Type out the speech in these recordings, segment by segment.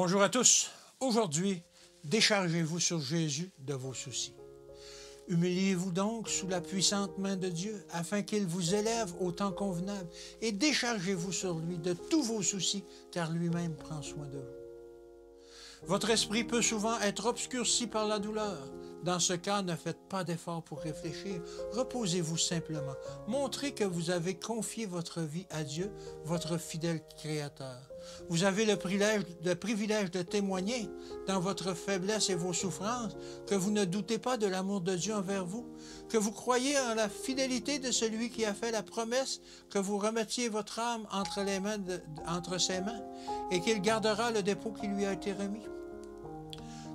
Bonjour à tous. Aujourd'hui, déchargez-vous sur Jésus de vos soucis. Humiliez-vous donc sous la puissante main de Dieu, afin qu'il vous élève au temps convenable, et déchargez-vous sur lui de tous vos soucis, car lui-même prend soin de vous. Votre esprit peut souvent être obscurci par la douleur. Dans ce cas, ne faites pas d'effort pour réfléchir. Reposez-vous simplement. Montrez que vous avez confié votre vie à Dieu, votre fidèle Créateur. Vous avez le privilège de témoigner dans votre faiblesse et vos souffrances que vous ne doutez pas de l'amour de Dieu envers vous, que vous croyez en la fidélité de celui qui a fait la promesse que vous remettiez votre âme entre ses mains et qu'il gardera le dépôt qui lui a été remis.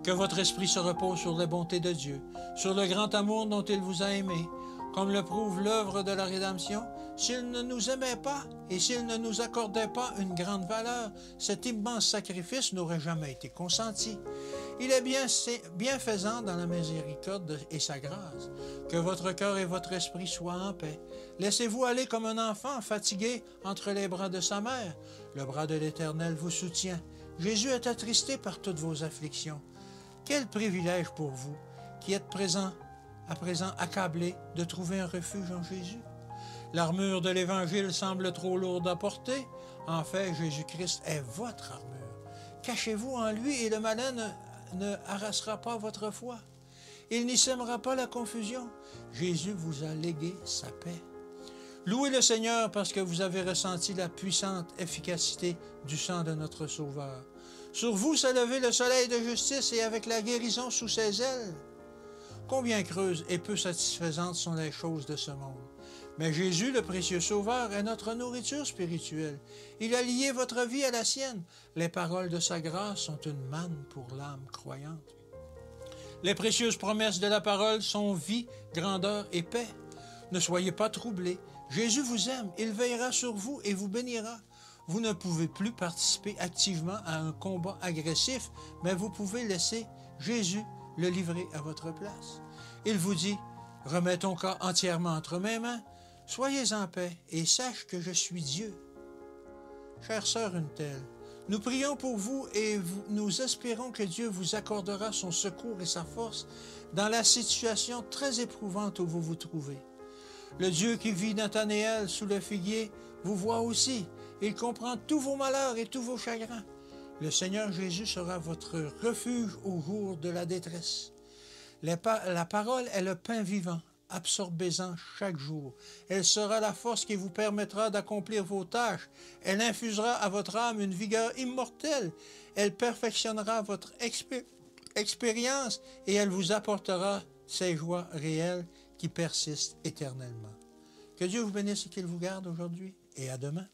Que votre esprit se repose sur les bontés de Dieu, sur le grand amour dont il vous a aimés, comme le prouve l'œuvre de la rédemption. S'il ne nous aimait pas et s'il ne nous accordait pas une grande valeur, cet immense sacrifice n'aurait jamais été consenti. Il est bienfaisant dans la miséricorde et sa grâce. Que votre cœur et votre esprit soient en paix. Laissez-vous aller comme un enfant fatigué entre les bras de sa mère. Le bras de l'Éternel vous soutient. Jésus est attristé par toutes vos afflictions. Quel privilège pour vous qui êtes à présent accablés de trouver un refuge en Jésus. L'armure de l'Évangile semble trop lourde à porter. En fait, Jésus-Christ est votre armure. Cachez-vous en lui et le malin ne harassera pas votre foi. Il n'y sèmera pas la confusion. Jésus vous a légué sa paix. Louez le Seigneur parce que vous avez ressenti la puissante efficacité du sang de notre Sauveur. Sur vous s'est levé le soleil de justice et avec la guérison sous ses ailes. Combien creuses et peu satisfaisantes sont les choses de ce monde. Mais Jésus, le précieux Sauveur, est notre nourriture spirituelle. Il a lié votre vie à la sienne. Les paroles de sa grâce sont une manne pour l'âme croyante. Les précieuses promesses de la parole sont vie, grandeur et paix. Ne soyez pas troublés. Jésus vous aime. Il veillera sur vous et vous bénira. Vous ne pouvez plus participer activement à un combat agressif, mais vous pouvez laisser Jésus le livrer à votre place. Il vous dit, « Remets ton cas entièrement entre mes mains, soyez en paix et sache que je suis Dieu. » Chère sœur une telle, nous prions pour vous et nous espérons que Dieu vous accordera son secours et sa force dans la situation très éprouvante où vous vous trouvez. Le Dieu qui vit Nathanaël sous le figuier vous voit aussi. Il comprend tous vos malheurs et tous vos chagrins. Le Seigneur Jésus sera votre refuge au jour de la détresse. La parole est le pain vivant. Absorbez-en chaque jour. Elle sera la force qui vous permettra d'accomplir vos tâches. Elle infusera à votre âme une vigueur immortelle. Elle perfectionnera votre expérience et elle vous apportera ces joies réelles qui persistent éternellement. Que Dieu vous bénisse et qu'il vous garde aujourd'hui et à demain.